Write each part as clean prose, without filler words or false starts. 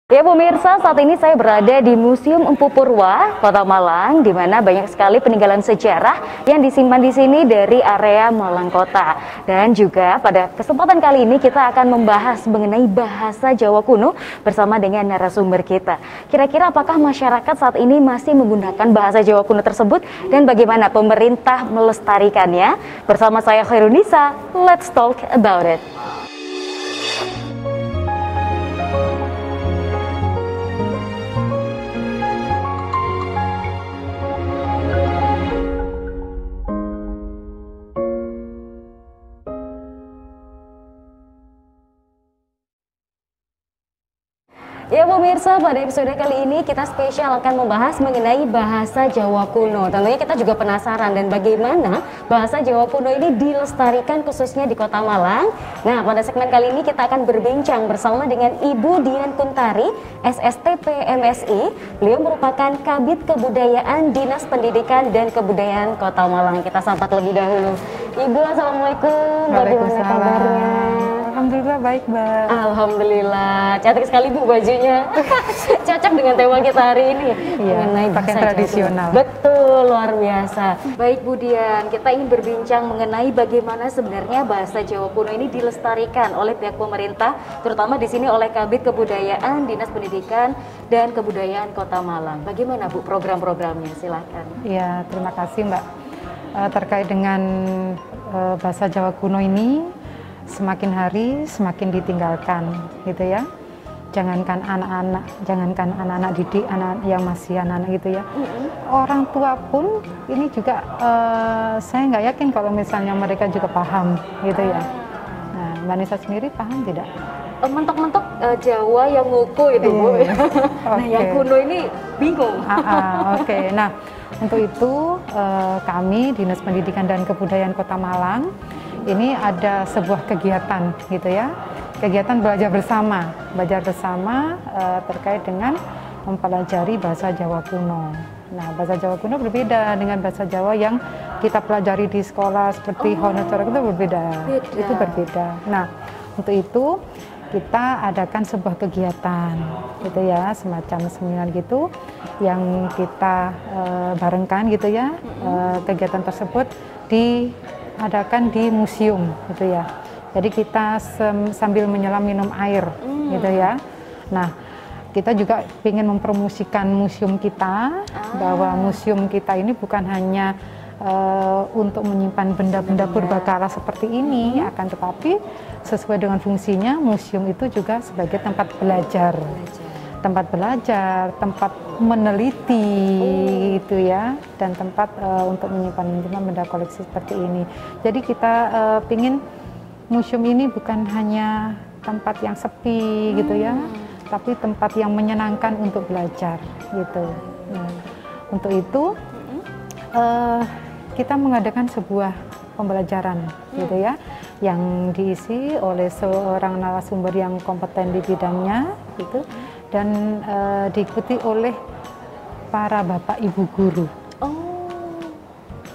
Ya pemirsa, saat ini saya berada di Museum Empu Purwa, Kota Malang, di mana banyak sekali peninggalan sejarah yang disimpan di sini dari area Malang Kota. Dan juga pada kesempatan kali ini kita akan membahas mengenai bahasa Jawa kuno bersama dengan narasumber kita. Kira-kira apakah masyarakat saat ini masih menggunakan bahasa Jawa kuno tersebut dan bagaimana pemerintah melestarikannya? Bersama saya Khairunisa, let's talk about it. Ya pemirsa, pada episode kali ini kita spesial akan membahas mengenai bahasa Jawa kuno. Tentunya kita juga penasaran dan bagaimana bahasa Jawa kuno ini dilestarikan khususnya di Kota Malang. Nah, pada segmen kali ini kita akan berbincang bersama dengan Ibu Dian Kuntari, SSTP MSI. Beliau merupakan Kabid Kebudayaan Dinas Pendidikan dan Kebudayaan Kota Malang. Kita sapa terlebih dahulu. Ibu, Assalamualaikum. Bagaimana kabarnya? Alhamdulillah baik, Mbak. Alhamdulillah, cantik sekali Bu bajunya. Cocok dengan tema kita hari ini. Iya, mengenai pakai bahasa tradisional. Jawa. Betul, luar biasa. Baik Bu Dian, kita ingin berbincang mengenai bagaimana sebenarnya bahasa Jawa kuno ini dilestarikan oleh pihak pemerintah, terutama di sini oleh Kabid Kebudayaan Dinas Pendidikan dan Kebudayaan Kota Malang. Bagaimana Bu program-programnya? Silakan. Iya, terima kasih Mbak. Terkait dengan bahasa Jawa kuno ini, semakin hari semakin ditinggalkan, gitu ya. Jangankan anak-anak didik, anak yang masih anak-anak gitu ya. Orang tua pun ini juga saya nggak yakin kalau misalnya mereka juga paham, gitu ya. Nah, Mbak Nisa sendiri paham tidak? Mentok-mentok Jawa yang nguku itu Bu. Nah, yang kuno ini bingung. Oke. Nah, untuk itu kami Dinas Pendidikan dan Kebudayaan Kota Malang ini ada sebuah kegiatan gitu ya, kegiatan belajar bersama terkait dengan mempelajari bahasa Jawa kuno. Nah, bahasa Jawa kuno berbeda dengan bahasa Jawa yang kita pelajari di sekolah seperti Hono Corak itu berbeda. Itu berbeda. Nah, untuk itu kita adakan sebuah kegiatan gitu ya, semacam seminar gitu yang kita barengkan gitu ya. Kegiatan tersebut diadakan di museum gitu ya. Jadi kita sambil menyelam minum air gitu ya. Nah, kita juga ingin mempromosikan museum kita, bahwa museum kita ini bukan hanya untuk menyimpan benda-benda purbakala seperti ini, akan tetapi sesuai dengan fungsinya museum itu juga sebagai tempat belajar, tempat meneliti gitu ya, dan tempat untuk menyimpan benda koleksi seperti ini. Jadi kita pingin museum ini bukan hanya tempat yang sepi gitu ya, tapi tempat yang menyenangkan untuk belajar gitu. Nah, untuk itu kita mengadakan sebuah pembelajaran gitu ya, yang diisi oleh seorang narasumber yang kompeten di bidangnya gitu, dan diikuti oleh para bapak ibu guru.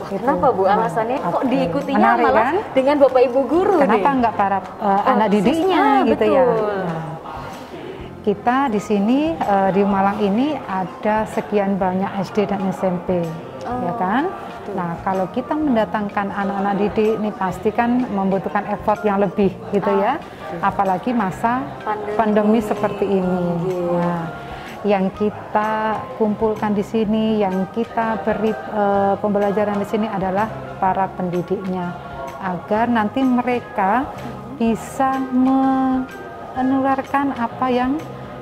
Gitu. Kenapa Bu alasannya kok diikutinya menarik, malah kan? Dengan bapak ibu guru? Kenapa enggak para anak didiknya gitu betul. Ya? Nah, kita di sini di Malang ini ada sekian banyak SD dan SMP, ya kan? Nah, kalau kita mendatangkan anak-anak didik ini pasti kan membutuhkan effort yang lebih gitu ya, apalagi masa pandemi seperti ini. Nah, yang kita kumpulkan di sini, yang kita beri pembelajaran di sini adalah para pendidiknya, agar nanti mereka bisa menularkan apa yang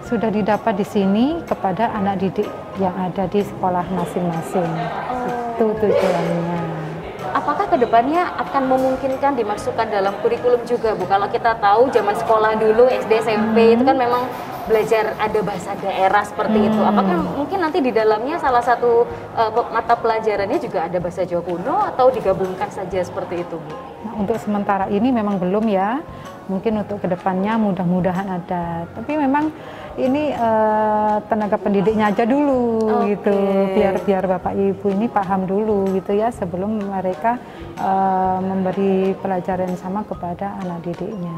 sudah didapat di sini kepada anak didik yang ada di sekolah masing-masing. Itu tujuannya. Apakah kedepannya akan memungkinkan dimasukkan dalam kurikulum juga Bu? Kalau kita tahu zaman sekolah dulu SD SMP itu kan memang belajar ada bahasa daerah seperti itu. Apakah mungkin nanti di dalamnya salah satu mata pelajarannya juga ada bahasa Jawa kuno atau digabungkan saja seperti itu Bu? Nah, untuk sementara ini memang belum ya. mungkin untuk kedepannya mudah-mudahan ada. Tapi memang ini tenaga pendidiknya aja dulu gitu, biar Bapak Ibu ini paham dulu gitu ya sebelum mereka memberi pelajaran sama kepada anak didiknya.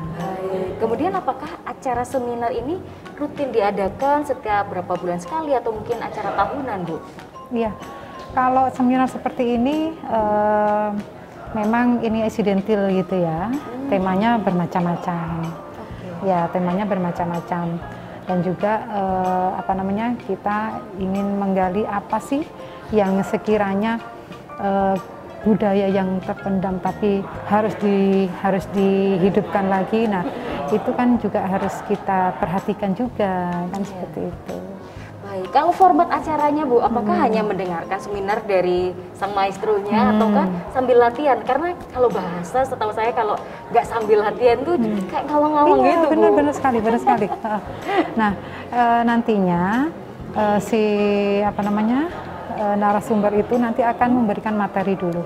Kemudian apakah acara seminar ini rutin diadakan setiap berapa bulan sekali atau mungkin acara tahunan, Bu? Iya, kalau seminar seperti ini memang ini insidental gitu ya, temanya bermacam-macam. Ya, temanya bermacam-macam. Dan juga kita ingin menggali apa sih yang sekiranya budaya yang terpendam tapi harus dihidupkan lagi. Nah, itu kan juga harus kita perhatikan juga kan seperti itu. Baik, kalau format acaranya Bu, apakah hanya mendengarkan seminar dari sang maestronya ataukah sambil latihan? Karena kalau bahasa setahu saya kalau nggak sambil latihan tuh kayak ngawang-ngawang gitu, Bu. Benar sekali. Nah, nantinya narasumber itu nanti akan memberikan materi dulu.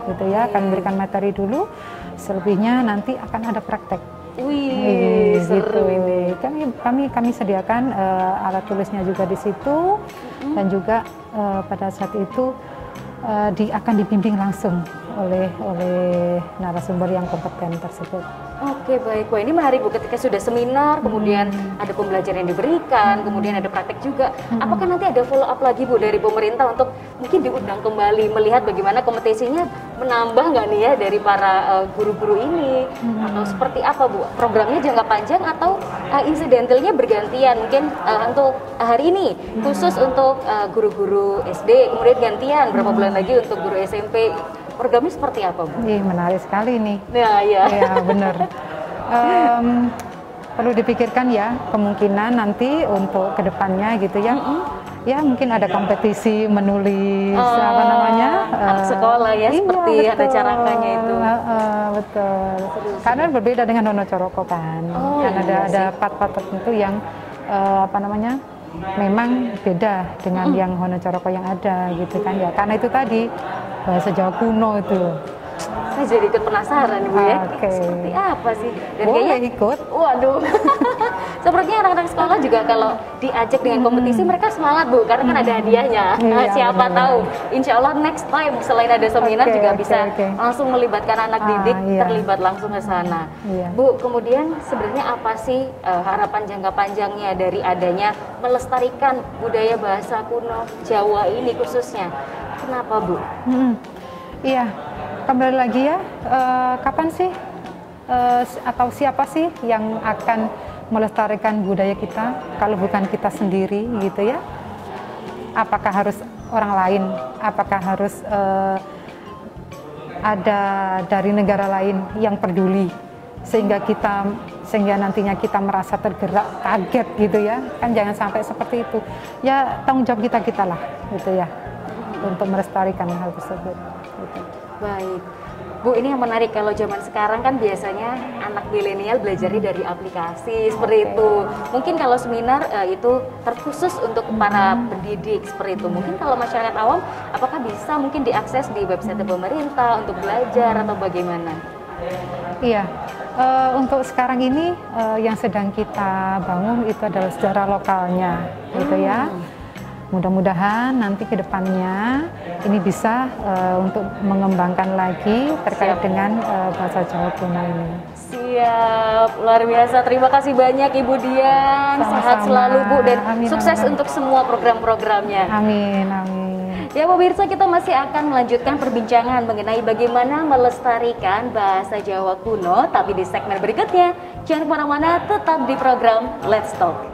Gitu ya, akan memberikan materi dulu, selebihnya nanti akan ada praktek. Wih, seru ini. Kami sediakan alat tulisnya juga di situ dan juga pada saat itu akan dibimbing langsung oleh narasumber yang kompeten tersebut. Oke, baik. Wah, ini menarik Bu, ketika sudah seminar, kemudian ada pembelajaran yang diberikan, kemudian ada praktek juga. Apakah nanti ada follow up lagi Bu dari pemerintah untuk mungkin diundang kembali melihat bagaimana kompetisinya menambah nggak nih ya dari para guru-guru ini? Atau seperti apa Bu? Programnya jangka panjang atau insidentalnya bergantian? Mungkin untuk hari ini khusus untuk guru-guru SD, kemudian gantian berapa bulan lagi untuk guru SMP. Programnya seperti apa, Bu? Menarik sekali nih. Nah, ya. Ya, benar. Perlu dipikirkan ya, kemungkinan nanti untuk kedepannya gitu ya. Ya, mungkin ada kompetisi menulis anak sekolah ya, seperti ada carakannya itu. Betul. Karena berbeda dengan Hono Coroko kan. Kan ada part-part tertentu yang memang beda dengan yang Hono Coroko yang ada gitu kan ya. Karena itu tadi bahasa Jawa kuno itu. Saya jadi ikut penasaran Bu ya. Seperti apa sih? Dan kayaknya ikut. Waduh. Sepertinya anak-anak sekolah juga kalau diajak dengan kompetisi mereka semangat Bu, karena kan ada hadiahnya. Siapa tahu insya Allah next time selain ada seminar juga bisa langsung melibatkan anak didik terlibat langsung ke sana. Bu, kemudian sebenarnya apa sih harapan jangka panjangnya dari adanya melestarikan budaya bahasa kuno Jawa ini khususnya? Kenapa Bu? Iya, kembali lagi ya, kapan sih atau siapa sih yang akan melestarikan budaya kita kalau bukan kita sendiri gitu ya? Apakah harus orang lain? Apakah harus ada dari negara lain yang peduli sehingga nantinya kita merasa tergerak, kaget gitu ya? Kan jangan sampai seperti itu. Ya tanggung jawab kita lah gitu ya, untuk melestarikan hal tersebut. Gitu. Baik, Bu, ini yang menarik kalau zaman sekarang kan biasanya anak milenial belajarnya dari aplikasi seperti itu. Mungkin kalau seminar itu terkhusus untuk para pendidik seperti itu. Mungkin kalau masyarakat awam, apakah bisa mungkin diakses di website pemerintah untuk belajar atau bagaimana? Iya, untuk sekarang ini yang sedang kita bangun itu adalah sejarah lokalnya, gitu ya. Mudah-mudahan nanti ke depannya ini bisa untuk mengembangkan lagi terkait dengan bahasa Jawa kuno ini. Siap, luar biasa. Terima kasih banyak Ibu Dian. Sama-sama. Sehat selalu Bu dan amin, sukses amin. untuk semua program-programnya. Amin. Ya pemirsa, kita masih akan melanjutkan perbincangan mengenai bagaimana melestarikan bahasa Jawa kuno, tapi di segmen berikutnya. Jangan kemana-mana, tetap di program Let's Talk.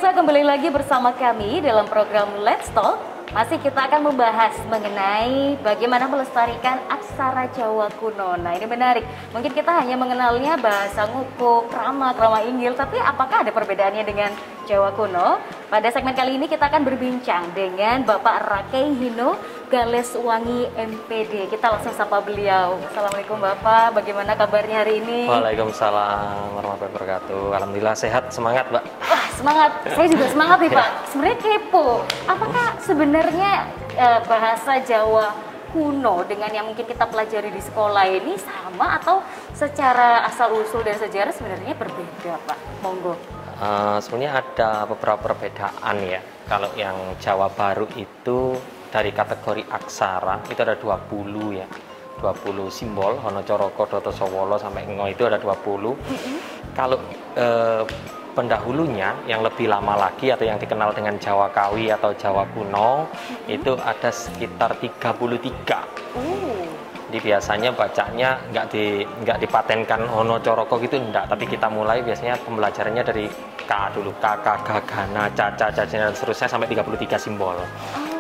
pemirsa, kembali lagi bersama kami dalam program Let's Talk. Masih kita akan membahas mengenai bagaimana melestarikan aksara Jawa kuno. Nah, ini menarik. Mungkin kita hanya mengenalnya bahasa Ngoko, Krama, Krama Inggil, tapi apakah ada perbedaannya dengan Jawa kuno? Pada segmen kali ini kita akan berbincang dengan Bapak Rakei Hino Galeswangi MPD. Kita langsung sapa beliau. Assalamualaikum Bapak, bagaimana kabarnya hari ini? Waalaikumsalam warahmatullahi wabarakatuh. Alhamdulillah sehat, semangat Mbak. Wah, semangat. Saya juga semangat nih Pak. Sebenarnya kepo. Apakah sebenarnya bahasa Jawa kuno dengan yang mungkin kita pelajari di sekolah ini sama atau secara asal-usul dan sejarah sebenarnya berbeda Pak? Monggo. Sebenarnya ada beberapa perbedaan ya. Kalau yang Jawa Baru itu dari kategori aksara itu ada 20 ya. 20 simbol, Hono Coroko, Doto Sowolo sampai Ngo itu ada 20. Kalau pendahulunya yang lebih lama lagi atau yang dikenal dengan Jawa Kawi atau Jawa kuno itu ada sekitar 33. Jadi biasanya bacanya nggak dipatenkan Hono Coroko gitu enggak, tapi kita mulai biasanya pembelajarannya dari K dulu, K, Gana, Caca, dan seterusnya sampai 33 simbol.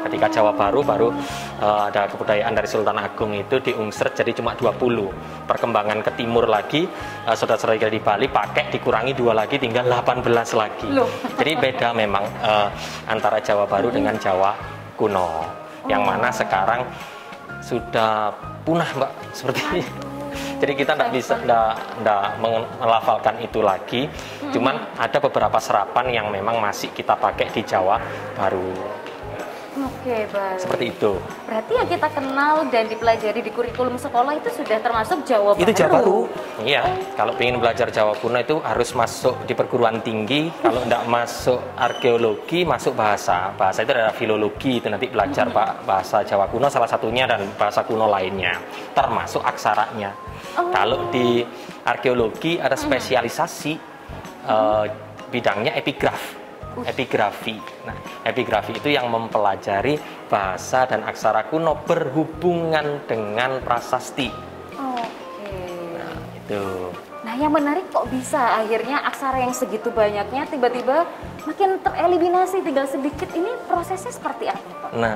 Ketika Jawa Baru ada kebudayaan dari Sultan Agung itu diungsret jadi cuma 20. Perkembangan ke timur lagi, saudara-saudara di Bali pakai dikurangi 2 lagi tinggal 18 lagi. Jadi beda memang antara Jawa Baru dengan Jawa kuno. Yang mana sekarang sudah punah Mbak seperti ini. Jadi kita tidak melafalkan itu lagi. Cuman ada beberapa serapan yang memang masih kita pakai di Jawa Baru. Oke, baik. Seperti itu. Berarti yang kita kenal dan dipelajari di kurikulum sekolah itu sudah termasuk Jawa Baru? Itu Jawa Baru. Iya, kalau ingin belajar Jawa kuno itu harus masuk di perguruan tinggi. Kalau tidak masuk arkeologi, masuk bahasa. Bahasa itu adalah filologi, itu nanti belajar bahasa Jawa kuno salah satunya dan bahasa kuno lainnya, termasuk aksaranya. Kalau di arkeologi ada spesialisasi bidangnya epigrafi. Nah, epigrafi itu yang mempelajari bahasa dan aksara kuno berhubungan dengan prasasti. Oke. Nah, itu. Nah, yang menarik kok bisa akhirnya aksara yang segitu banyaknya tiba-tiba makin tereliminasi tinggal sedikit. Ini prosesnya seperti apa, Pak? Nah,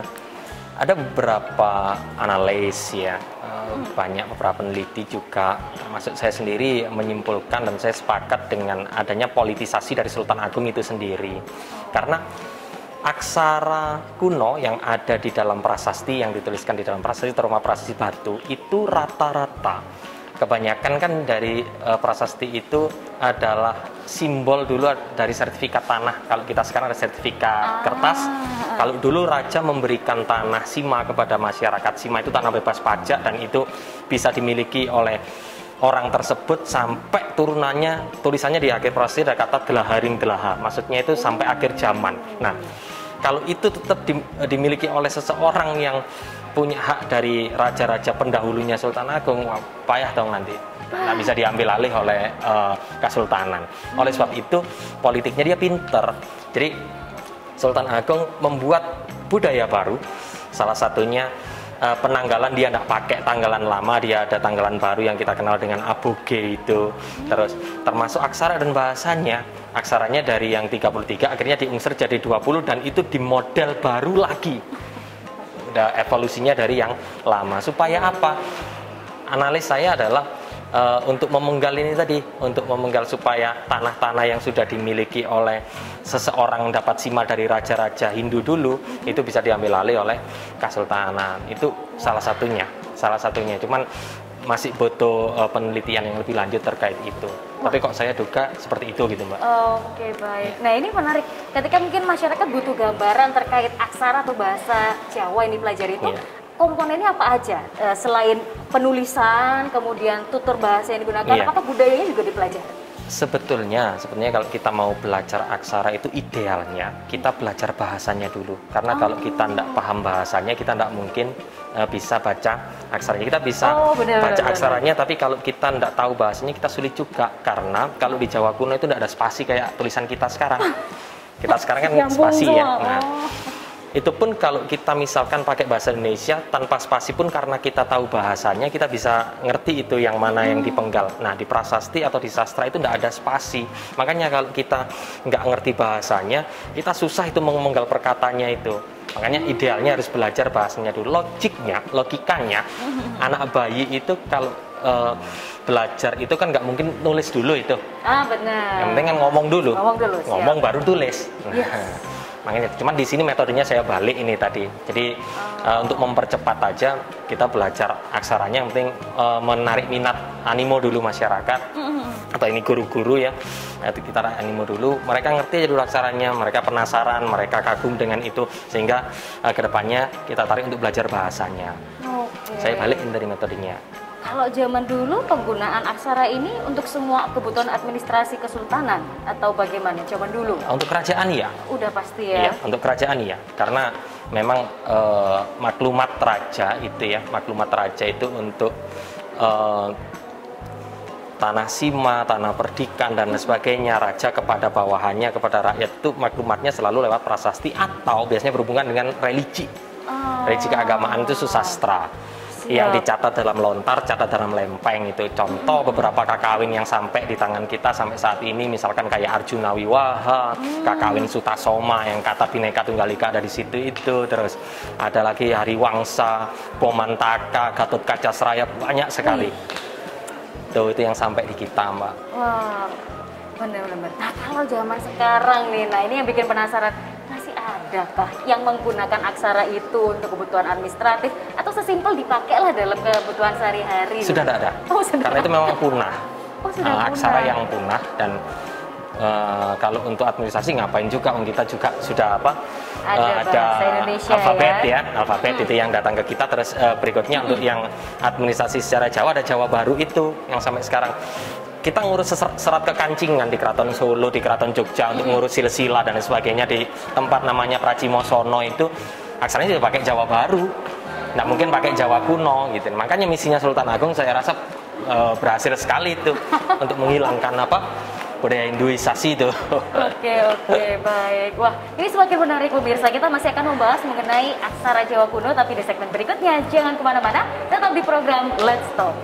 ada beberapa analis ya, banyak beberapa peneliti juga, termasuk saya sendiri menyimpulkan dan saya sepakat dengan adanya politisasi dari Sultan Agung itu sendiri. Karena aksara kuno yang ada di dalam prasasti, yang dituliskan di dalam prasasti, terutama prasasti batu, itu rata-rata kebanyakan kan dari prasasti itu adalah simbol dulu dari sertifikat tanah. Kalau kita sekarang ada sertifikat kertas. Kalau dulu raja memberikan tanah Sima kepada masyarakat. Sima itu tanah bebas pajak dan itu bisa dimiliki oleh orang tersebut sampai turunannya, tulisannya di akhir prasasti ada kata Delaharing Delaha. Maksudnya itu sampai akhir zaman. Nah, kalau itu tetap dimiliki oleh seseorang yang punya hak dari raja-raja pendahulunya Sultan Agung, payah dong nanti. Nggak bisa diambil alih oleh kesultanan. Oleh sebab itu, politiknya dia pinter. Jadi, Sultan Agung membuat budaya baru, salah satunya penanggalan dia tidak pakai tanggalan lama, dia ada tanggalan baru yang kita kenal dengan aboge itu. Terus termasuk aksara dan bahasanya, aksaranya dari yang 33 akhirnya diungsur jadi 20 dan itu di model baru lagi. Udah evolusinya dari yang lama. Supaya apa? Analis saya adalah untuk memenggal ini tadi, untuk memenggal supaya tanah-tanah yang sudah dimiliki oleh seseorang dapat sima dari raja-raja Hindu dulu itu bisa diambil alih oleh kesultanan. Itu salah satunya. Cuman masih butuh penelitian yang lebih lanjut terkait itu. Tapi kok saya duga seperti itu gitu Mbak. Oke, baik. Nah, ini menarik. Ketika mungkin masyarakat butuh gambaran terkait aksara atau bahasa Jawa yang dipelajari itu, komponennya apa aja? Selain penulisan, kemudian tutur bahasa yang digunakan, apakah budayanya juga dipelajari? Sebetulnya kalau kita mau belajar aksara itu idealnya kita belajar bahasanya dulu. Karena kalau kita tidak paham bahasanya, kita tidak mungkin bisa baca aksaranya. Kita bisa baca aksaranya, tapi kalau kita tidak tahu bahasanya kita sulit juga. Karena kalau di Jawa kuno itu tidak ada spasi kayak tulisan kita sekarang. Kita sekarang kan spasi ya. Nah, Itu pun kalau kita misalkan pakai bahasa Indonesia tanpa spasi pun karena kita tahu bahasanya kita bisa ngerti itu yang mana yang dipenggal. Nah di prasasti atau di sastra itu tidak ada spasi. Makanya kalau kita nggak ngerti bahasanya kita susah itu memenggal perkataannya itu. Makanya idealnya harus belajar bahasanya dulu. Logikanya anak bayi itu kalau belajar itu kan nggak mungkin nulis dulu itu. Benar. Yang penting kan ngomong dulu. Ngomong baru tulis. Makanya, cuman di sini metodenya saya balik ini tadi. Jadi untuk mempercepat aja kita belajar aksaranya, yang penting menarik minat animo dulu masyarakat atau ini guru-guru ya. Kita animo dulu, mereka ngerti aja dulu aksaranya, mereka penasaran, mereka kagum dengan itu sehingga kedepannya kita tarik untuk belajar bahasanya. Saya balikin dari metodenya. Kalau zaman dulu penggunaan aksara ini untuk semua kebutuhan administrasi kesultanan atau bagaimana zaman dulu? Untuk kerajaan ya. Udah pasti ya. Iya, untuk kerajaan ya. Karena memang maklumat raja itu untuk tanah sima, tanah perdikan dan sebagainya, raja kepada bawahannya, kepada rakyat itu maklumatnya selalu lewat prasasti atau biasanya berhubungan dengan religi. Religi keagamaan itu susastra. Yang dicatat dalam lontar, catat dalam lempeng itu. Contoh beberapa kakawin yang sampai di tangan kita sampai saat ini, misalkan kayak Arjuna Wiwaha, kakawin Sutasoma yang kata Bhinneka Tunggal Ika ada di situ itu. Terus ada lagi Hariwangsa, Bomantaka, Gatot Kaca Seraya, banyak sekali. Tuh itu yang sampai di kita, Mbak. Wah, benar-benar. Nah kalau zaman sekarang nih, nah ini yang bikin penasaran. Masih adakah yang menggunakan aksara itu untuk kebutuhan administratif atau sesimpel dipakailah dalam kebutuhan sehari-hari? Sudah tidak ada. Karena itu memang punah. Aksara yang punah dan kalau untuk administrasi ngapain juga? Kita juga sudah ada alfabet ya, alfabet itu yang datang ke kita. Terus berikutnya untuk yang administrasi secara Jawa ada Jawa Baru itu yang sampai sekarang. Kita ngurus serat kekancingan di Keraton Solo, di Keraton Jogja untuk ngurus silsila dan sebagainya di tempat namanya Pracimosono itu aksaranya juga pakai Jawa Baru, nggak mungkin pakai Jawa kuno gitu. Makanya misinya Sultan Agung saya rasa berhasil sekali itu untuk menghilangkan budaya Hinduisasi itu. Oke, baik. Wah, ini semakin menarik pemirsa. Kita masih akan membahas mengenai aksara Jawa kuno, tapi di segmen berikutnya. Jangan kemana-mana, tetap di program Let's Talk.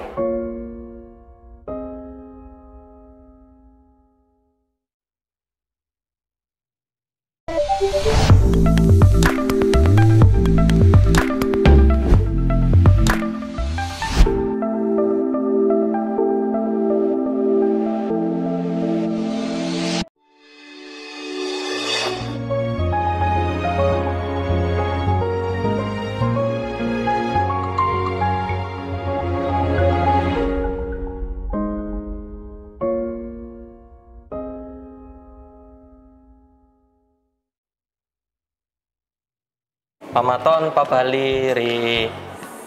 Pamaton Pabali ri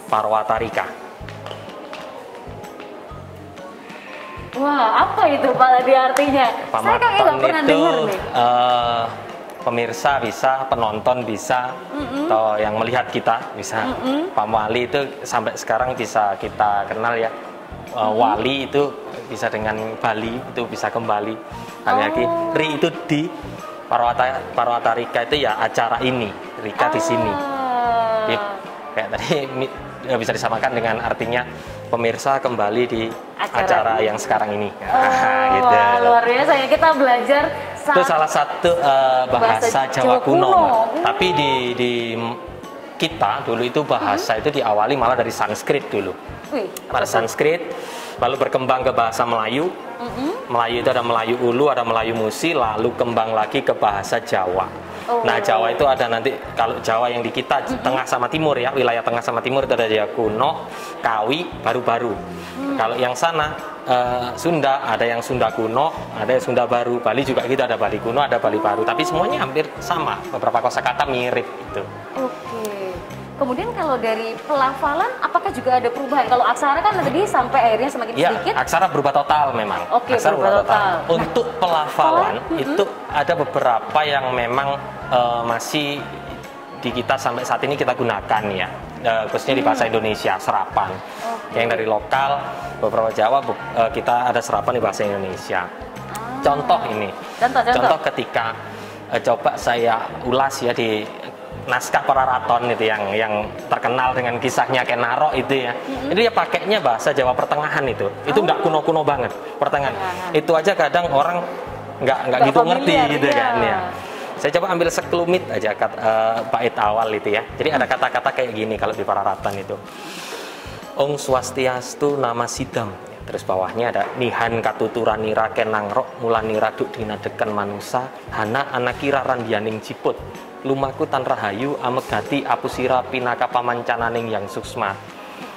Parwatarika. Wah, apa itu Pak tadi artinya? Saya kayaknya nggak pernah dengar nih. Pemirsa bisa, penonton bisa, atau yang melihat kita bisa. Pamwali itu sampai sekarang bisa kita kenal ya. Wali itu bisa dengan Bali, itu bisa kembali. Lagi ri itu di Parwatarika itu ya acara ini, Rika di sini. Jadi, kayak tadi bisa disamakan dengan artinya pemirsa kembali di acara yang sekarang ini. Gitu. Luar biasa ya, kita belajar. Itu salah satu bahasa Jawa kuno. Tapi di kita dulu itu bahasa itu diawali malah dari Sanskrit dulu. Pada Sanskrit, lalu berkembang ke bahasa Melayu. Melayu itu ada Melayu Ulu, ada Melayu Musi, lalu kembang lagi ke bahasa Jawa. Nah Jawa itu ada nanti, kalau Jawa yang di kita tengah sama timur ya, wilayah tengah sama timur itu ada Jawa kuno, Kawi, baru-baru. Kalau yang sana Sunda, ada yang Sunda kuno, ada yang Sunda baru. Bali juga gitu, ada Bali kuno, ada Bali baru. Tapi semuanya hampir sama, beberapa kosakata mirip gitu. Kemudian kalau dari pelafalan, apakah juga ada perubahan? Kalau aksara kan tadi sampai akhirnya semakin sedikit. Ya, aksara berubah total memang. Aksara berubah total. Untuk pelafalan itu ada beberapa yang memang masih di kita sampai saat ini kita gunakan ya, khususnya di bahasa Indonesia, serapan. Yang dari lokal, beberapa Jawa kita ada serapan di bahasa Indonesia. Contoh ini. Contoh ketika coba saya ulas ya di naskah Pararaton itu yang terkenal dengan kisahnya Kenaro itu ya. Itu ya pakainya bahasa Jawa pertengahan itu. Itu nggak kuno-kuno banget, pertengahan. Itu aja kadang orang nggak gitu ngerti gitu kan ya. Saya coba ambil sekelumit aja bait awal itu ya. Jadi ada kata-kata kayak gini kalau di Pararaton itu. Ong Swastiastu Nama Sidam. Terus bawahnya ada nihan katuturan nira kenangrok mulanira duk dinadeken manusa hana anakira randianing ciput lumaku tan rahayu amegati apusira pinaka pamancananing yang suksma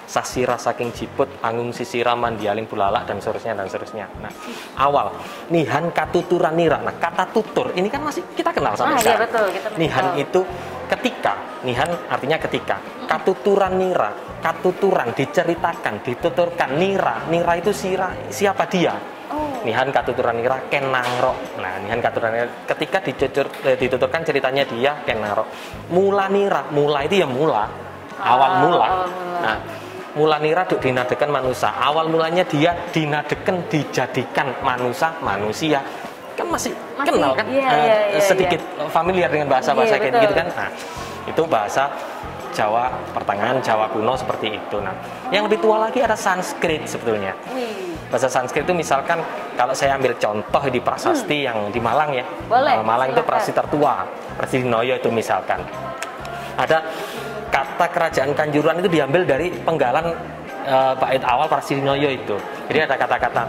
sasira saking ciput angung sisira mandialing bulalak dan seterusnya dan seterusnya. Nah, awal nihan katuturan nira. Nah, kata tutur ini kan masih kita kenal sampai sekarang. Iya, betul, kita nihan itu ketika, nihan artinya ketika. Katuturan nira, katuturan diceritakan, dituturkan. Nira itu siapa dia? Nihan katuturan nira kenangro. Nah, nihan katuturan nira ketika dituturkan ceritanya dia kenangro. Mula nira, mula itu ya mula, awal mula. Nah, mula nira duk dinadeken manusia. Awal mulanya dia dinadeken dijadikan manusia. Kan masih kenal kan? Sedikit familiar dengan bahasa-bahasa kayak gitu kan. Nah, itu bahasa Jawa pertengahan, Jawa kuno seperti itu. Nah, yang lebih tua lagi ada Sanskrit sebetulnya. Bahasa Sanskrit itu misalkan kalau saya ambil contoh di prasasti yang di Malang ya. Boleh, Malang itu prasasti tertua, Prasasti Dinoyo itu misalkan. Ada kata kerajaan Kanjuruhan itu diambil dari penggalan bait awal Prasasti Dinoyo itu. Jadi ada kata-kata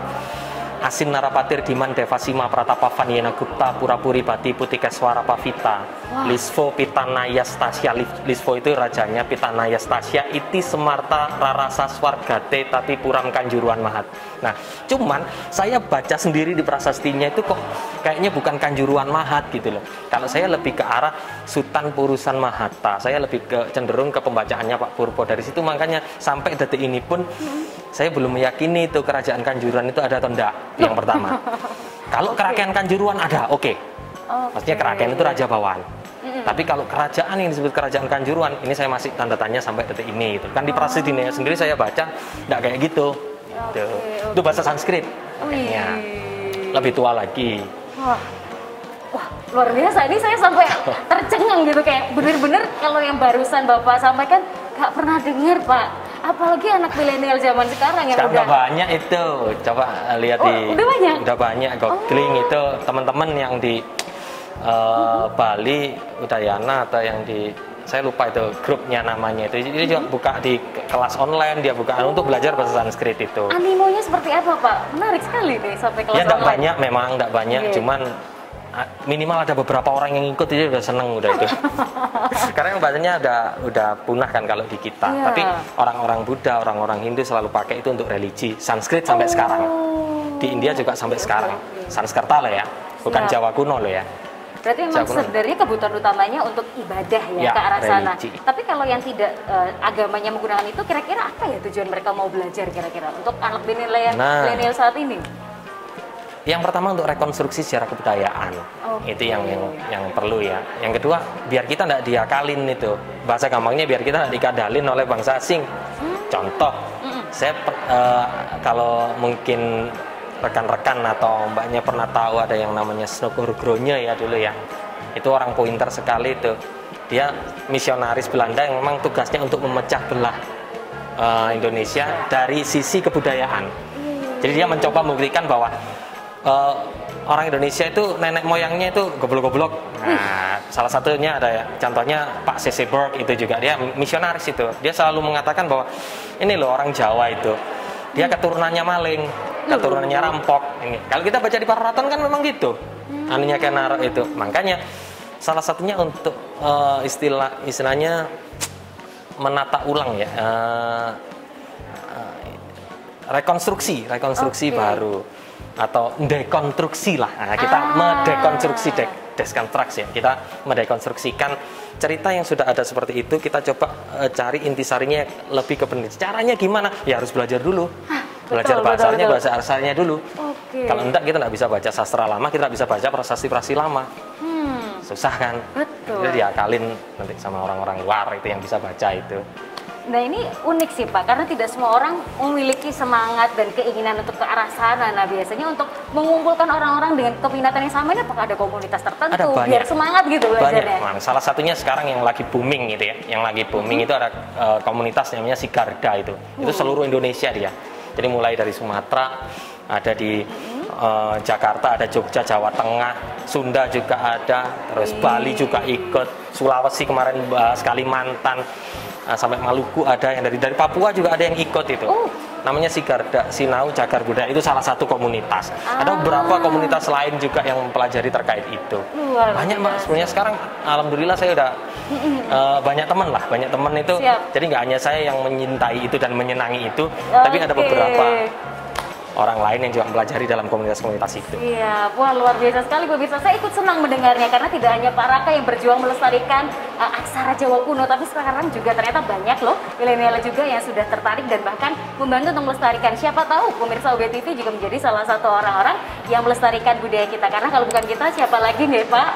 Asin Narapatir Diman Devasima Pratapavan Yena Gupta Purapuri Bati Putikeswara Pavita Lisvo Pitanaya Stasya. Lisvo itu rajanya, Pitanaya Stasya Iti Semarta Rarasa Swargate Tati Puram Kanjuruhan Mahat. Nah, cuman saya baca sendiri di prasastinya itu kok kayaknya bukan Kanjuruhan Mahat gitu loh. Kalau saya lebih ke arah Sutan Purusan Mahata. Saya lebih cenderung ke pembacaannya Pak Purpo. Dari situ makanya sampai detik ini pun saya belum meyakini itu kerajaan Kanjuruhan itu ada atau enggak. Yang pertama, kalau kerajaan Kanjuruhan ada, oke. Maksudnya kerajaan itu Raja Bawahan. Tapi kalau kerajaan yang disebut kerajaan Kanjuruhan, ini saya masih tanda tanya sampai detik ini. Gitu. Kan di Prasasti Dinoyo sendiri saya baca, enggak kayak gitu. Itu bahasa Sanskrit. Kayaknya lebih tua lagi. Wah, luar biasa. Ini saya sampai tercengang gitu, kayak bener-bener kalau yang barusan Bapak sampaikan nggak pernah dengar, Pak. Apalagi anak milenial zaman sekarang yang udah banyak itu. Coba lihat udah banyak googling itu teman-teman yang di Bali Udayana atau yang di saya lupa itu grupnya namanya itu. Jadi juga buka di kelas online, dia buka untuk belajar bahasa Sanskrit itu. Animonya seperti apa, Pak? Menarik sekali nih sampai kelas online. Ya enggak banyak memang, enggak banyak, cuman minimal ada beberapa orang yang ikut itu udah seneng udah itu. Karena yang bahasanya udah punah kan kalau di kita. Tapi orang-orang Buddha, orang-orang Hindu selalu pakai itu untuk religi. Sanskrit sampai sekarang. Di India juga sampai sekarang. Sanskerta loh ya, bukan Jawa kuno loh ya. Berarti memang sebenarnya kebutuhan utamanya untuk ibadah ya ke arah religi. Sana. Tapi kalau yang tidak agamanya menggunakan itu, kira-kira apa ya tujuan mereka mau belajar kira-kira untuk anak milenial saat ini? Yang pertama untuk rekonstruksi secara kebudayaan, itu yang perlu ya. Yang kedua biar kita tidak diakalin itu, bahasa gampangnya biar kita tidak dikadalin oleh bangsa asing. Contoh, saya kalau mungkin rekan-rekan atau mbaknya pernah tahu ada yang namanya Snogorgronya ya dulu ya. Itu orang pointer sekali itu. Dia misionaris Belanda yang memang tugasnya untuk memecah belah Indonesia dari sisi kebudayaan. Jadi dia mencoba membuktikan bahwa orang Indonesia itu nenek moyangnya itu goblok-goblok. Nah, salah satunya ada ya, contohnya Pak C.C. Burke itu juga dia misionaris itu. Dia selalu mengatakan bahwa ini loh orang Jawa itu, dia keturunannya maling, keturunannya rampok. Ini. Kalau kita baca di Pararaton kan memang gitu. Anunya Kenaro itu. Makanya salah satunya untuk istilahnya menata ulang ya, rekonstruksi baru. Atau dekonstruksi lah, nah, kita mendekonstruksi deskonstruksi ya. Kita mendekonstruksikan cerita yang sudah ada seperti itu, kita coba cari intisarinya lebih ke benar. Caranya gimana? Ya harus belajar dulu, belajar bahasanya, bahasa asalnya dulu. Kalau enggak kita nggak bisa baca sastra lama, kita nggak bisa baca prasasti lama. Susah kan? Jadi diakalin nanti sama orang-orang luar itu yang bisa baca itu. Nah ini unik sih Pak, karena tidak semua orang memiliki semangat dan keinginan untuk ke arah sana. Nah biasanya untuk mengumpulkan orang-orang dengan keminatan yang sama ini apakah ada komunitas tertentu biar semangat gitu belajarnya? Banyak. Salah satunya sekarang yang lagi booming gitu ya, yang lagi booming itu ada komunitas namanya Sigarda itu seluruh Indonesia dia. Jadi mulai dari Sumatera, ada di Jakarta, ada Jogja, Jawa Tengah, Sunda juga ada, terus Bali juga ikut, Sulawesi kemarin Kalimantan. Sampai Maluku ada yang dari Papua juga ada yang ikut itu. Namanya Sigarda, Sinau Jagar Budaya, itu salah satu komunitas. Ada beberapa komunitas lain juga yang mempelajari terkait itu. Banyak Mbak, sebenarnya sekarang alhamdulillah saya udah banyak teman itu. Jadi nggak hanya saya yang menyintai itu dan menyenangi itu, tapi ada beberapa orang lain yang juga mempelajari dalam komunitas-komunitas itu. Iya, wah luar biasa sekali pemirsa. Saya ikut senang mendengarnya karena tidak hanya Pak Raka yang berjuang melestarikan aksara Jawa kuno, tapi sekarang juga ternyata banyak loh milenial juga yang sudah tertarik dan bahkan membantu untuk melestarikan. Siapa tahu pemirsa UB TV juga menjadi salah satu orang-orang yang melestarikan budaya kita. Karena kalau bukan kita, siapa lagi nih Pak?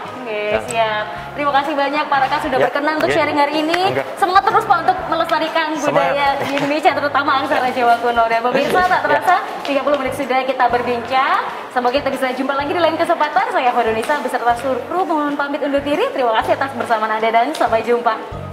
Siap. Terima kasih banyak Pak Raka sudah berkenan untuk sharing hari ini. Semangat terus Pak untuk melestarikan budaya di Indonesia, terutama aksara Jawa kuno. Dan pemirsa tak terasa 30 menit sudah kita berbincang. Semoga kita bisa jumpa lagi di lain kesempatan. Saya Horonisa beserta seluruh kru mohon pamit undur diri. Terima kasih atas bersamaan Anda dan sampai jumpa.